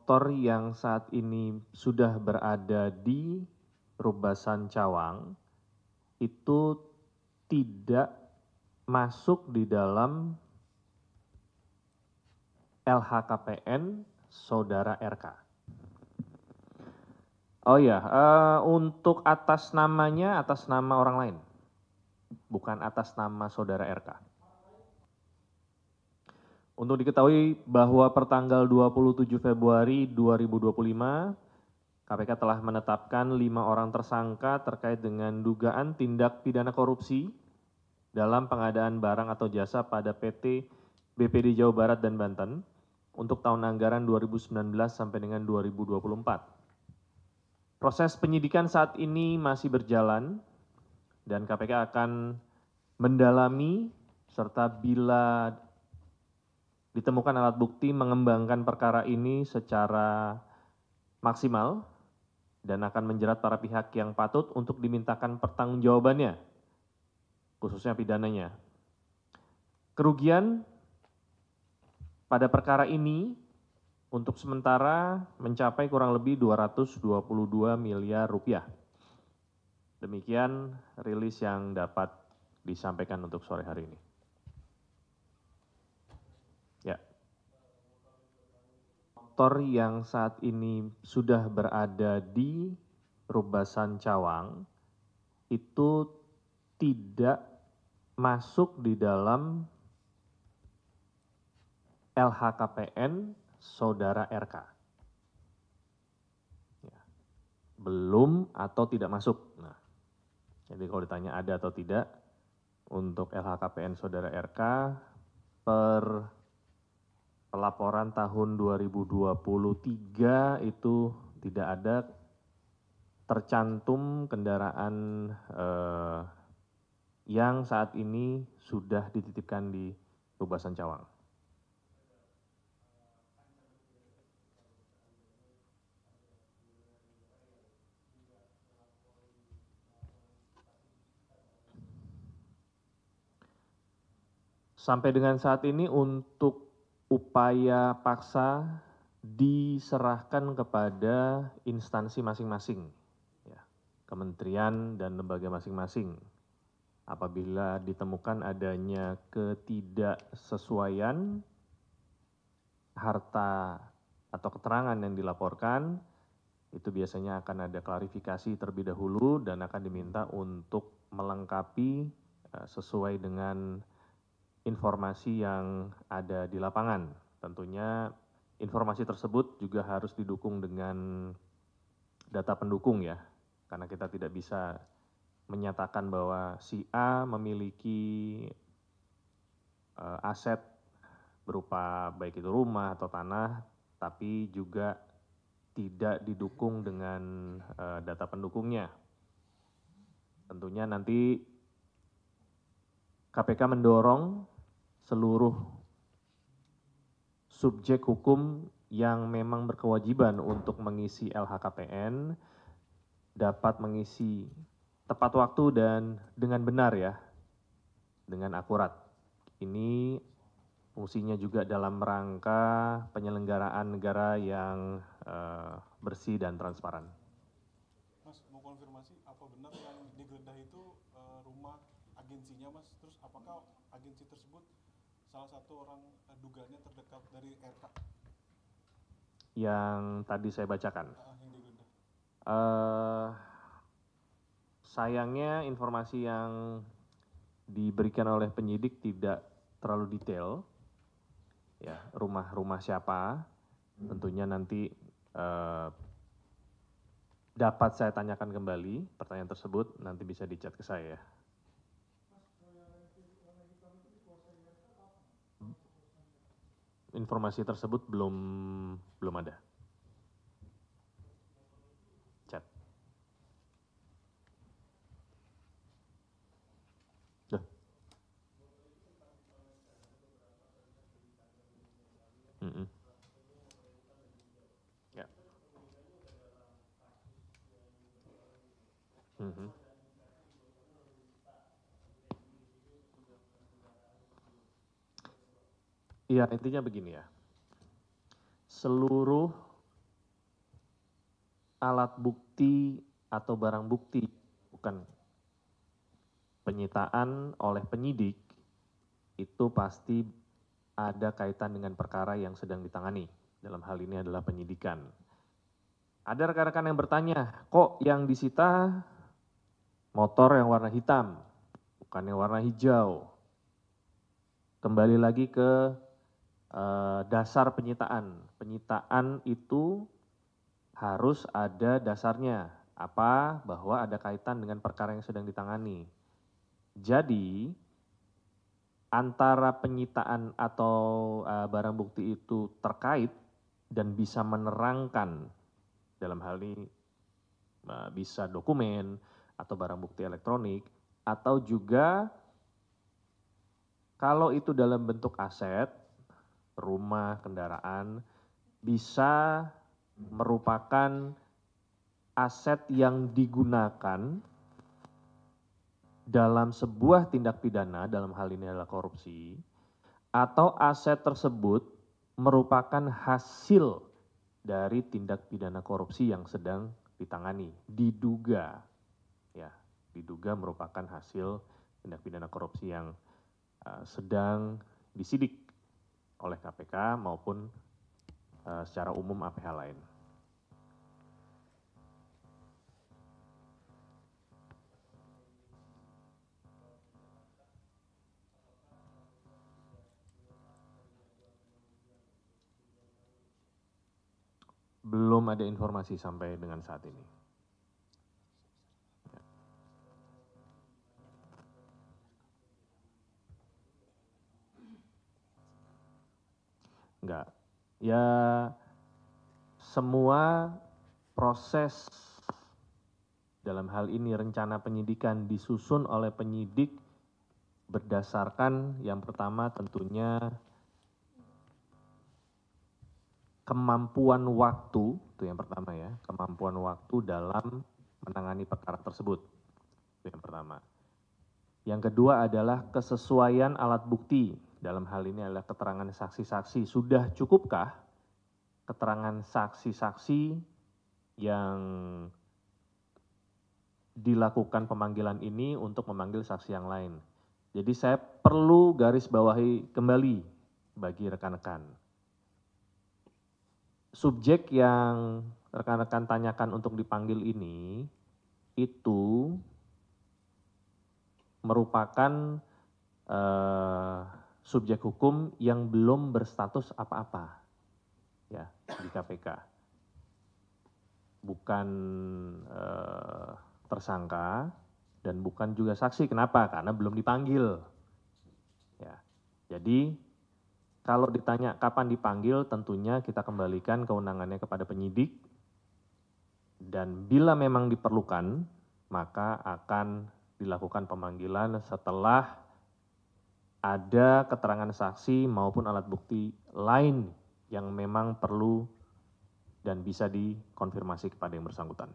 motor yang saat ini sudah berada di Rubasan Cawang itu tidak masuk di dalam LHKPN Saudara RK. Oh ya, untuk atas namanya atas nama orang lain, bukan atas nama Saudara RK. Untuk diketahui bahwa pertanggal 27 Februari 2025, KPK telah menetapkan 5 orang tersangka terkait dengan dugaan tindak pidana korupsi dalam pengadaan barang atau jasa pada PT BPD Jawa Barat dan Banten untuk tahun anggaran 2019 sampai dengan 2024. Proses penyidikan saat ini masih berjalan dan KPK akan mendalami serta bila ditemukan alat bukti mengembangkan perkara ini secara maksimal dan akan menjerat para pihak yang patut untuk dimintakan pertanggungjawabannya, khususnya pidananya. Kerugian pada perkara ini untuk sementara mencapai kurang lebih 222 miliar rupiah. Demikian rilis yang dapat disampaikan untuk sore hari ini. Ya. Motor yang saat ini sudah berada di Rubasan Cawang itu tidak masuk di dalam LHKPN Saudara RK. Ya. Belum atau tidak masuk. Nah, jadi kalau ditanya ada atau tidak, untuk LHKPN Saudara RK per pelaporan tahun 2023 itu tidak ada tercantum kendaraan yang saat ini sudah dititipkan di Rubasan Cawang. Sampai dengan saat ini untuk upaya paksa diserahkan kepada instansi masing-masing, ya, kementerian dan lembaga masing-masing. Apabila ditemukan adanya ketidaksesuaian harta atau keterangan yang dilaporkan, itu biasanya akan ada klarifikasi terlebih dahulu dan akan diminta untuk melengkapi sesuai dengan informasi yang ada di lapangan. Tentunya informasi tersebut juga harus didukung dengan data pendukung ya, karena kita tidak bisa menyatakan bahwa si A memiliki aset berupa baik itu rumah atau tanah, tapi juga tidak didukung dengan data pendukungnya. Tentunya nanti KPK mendorong seluruh subjek hukum yang memang berkewajiban untuk mengisi LHKPN dapat mengisi tepat waktu dan dengan benar ya, dengan akurat. Ini fungsinya juga dalam rangka penyelenggaraan negara yang bersih dan transparan. Mas, mau konfirmasi, apa benar yang digeledah itu rumah agensinya, Mas? Terus apakah agensi tersebut salah satu orang dugaannya terdekat dari RK? Yang tadi saya bacakan. Yang digeledah. Sayangnya informasi yang diberikan oleh penyidik tidak terlalu detail. Ya, rumah siapa? Tentunya nanti dapat saya tanyakan kembali pertanyaan tersebut, nanti bisa di-chat ke saya. Informasi tersebut belum ada. Chat. Duh. Ya. Iya, intinya begini ya. Seluruh alat bukti atau barang bukti, bukan penyitaan oleh penyidik, itu pasti ada kaitan dengan perkara yang sedang ditangani. Dalam hal ini adalah penyidikan. Ada rekan-rekan yang bertanya, kok yang disita motor yang warna hitam, bukan yang warna hijau. Kembali lagi ke dasar penyitaan. Penyitaan itu harus ada dasarnya. Apa? Bahwa ada kaitan dengan perkara yang sedang ditangani. Jadi, antara penyitaan atau barang bukti itu terkait dan bisa menerangkan, dalam hal ini bisa dokumen atau barang bukti elektronik, atau juga kalau itu dalam bentuk aset, rumah, kendaraan, bisa merupakan aset yang digunakan dalam sebuah tindak pidana, dalam hal ini adalah korupsi, atau aset tersebut merupakan hasil dari tindak pidana korupsi yang sedang ditangani, diduga, ya, diduga merupakan hasil tindak pidana korupsi yang sedang disidik oleh KPK maupun secara umum APH lain. Belum ada informasi sampai dengan saat ini. Enggak. Ya, semua proses dalam hal ini rencana penyidikan disusun oleh penyidik berdasarkan yang pertama tentunya kemampuan waktu, itu yang pertama ya, kemampuan waktu dalam menangani perkara tersebut, itu yang pertama. Yang kedua adalah kesesuaian alat bukti, dalam hal ini adalah keterangan saksi-saksi. Sudah cukupkah keterangan saksi-saksi yang dilakukan pemanggilan ini untuk memanggil saksi yang lain? Jadi saya perlu garis bawahi kembali bagi rekan-rekan. Subjek yang rekan-rekan tanyakan untuk dipanggil ini, itu merupakan subjek hukum yang belum berstatus apa-apa ya di KPK. Bukan tersangka dan bukan juga saksi. Kenapa? Karena belum dipanggil. Ya. Jadi kalau ditanya kapan dipanggil, tentunya kita kembalikan kewenangannya kepada penyidik. Dan bila memang diperlukan, maka akan dilakukan pemanggilan setelah ada keterangan saksi maupun alat bukti lain yang memang perlu dan bisa dikonfirmasi kepada yang bersangkutan.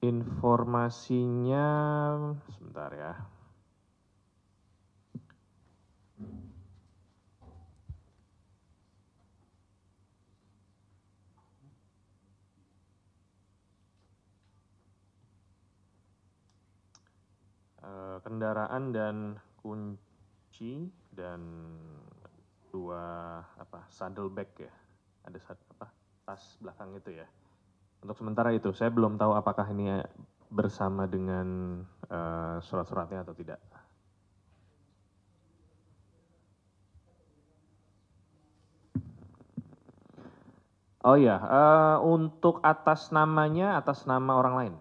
Informasinya, sebentar ya. Kendaraan dan kunci dan dua saddle bag ya, ada tas belakang itu ya. Untuk sementara itu saya belum tahu apakah ini bersama dengan surat-suratnya atau tidak. Oh iya, untuk atas namanya atas nama orang lain,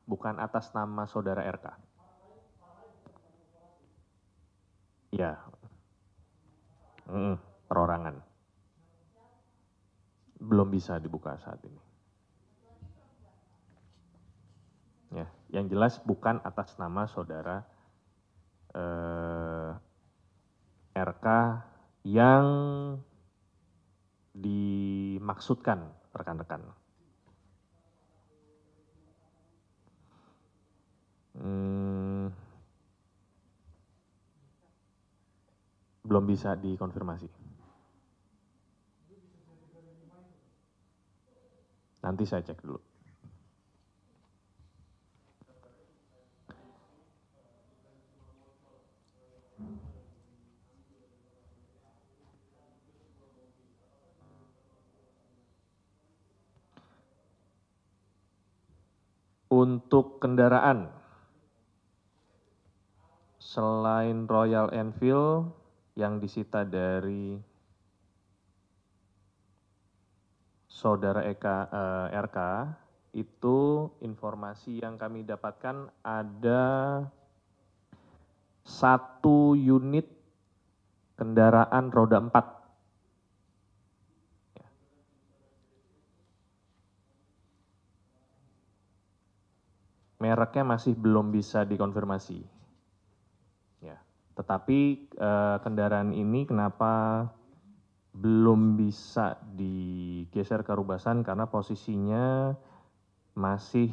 bukan atas nama saudara RK. Ya, perorangan. Belum bisa dibuka saat ini. Ya, yang jelas bukan atas nama saudara RK yang dimaksudkan rekan-rekan. belum bisa dikonfirmasi. Nanti saya cek dulu. Untuk kendaraan, selain Royal Enfield yang disita dari saudara RK, itu informasi yang kami dapatkan ada 1 unit kendaraan roda 4. Mereknya masih belum bisa dikonfirmasi. Ya, tetapi kendaraan ini kenapa belum bisa digeser ke Rubasan karena posisinya masih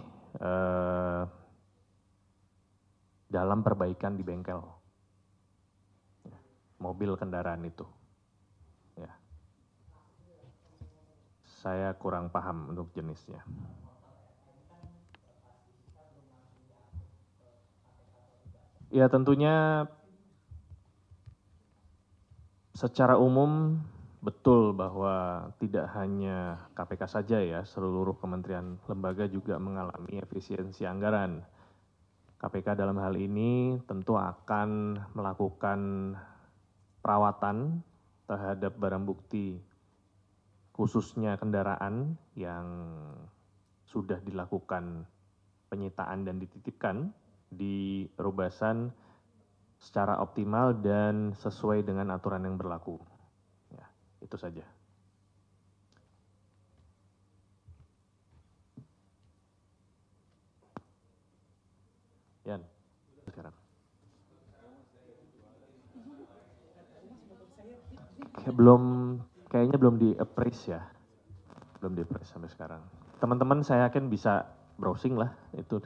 dalam perbaikan di bengkel. Ya, mobil kendaraan itu. Ya. Saya kurang paham untuk jenisnya. Ya tentunya secara umum betul bahwa tidak hanya KPK saja ya, seluruh kementerian lembaga juga mengalami efisiensi anggaran. KPK dalam hal ini tentu akan melakukan perawatan terhadap barang bukti, khususnya kendaraan yang sudah dilakukan penyitaan dan dititipkan di Rubasan secara optimal dan sesuai dengan aturan yang berlaku. Ya, itu saja. Yan, sekarang. Kayaknya belum di-appraise ya. Belum di-appraise sampai sekarang. Teman-teman saya yakin bisa browsing lah itu.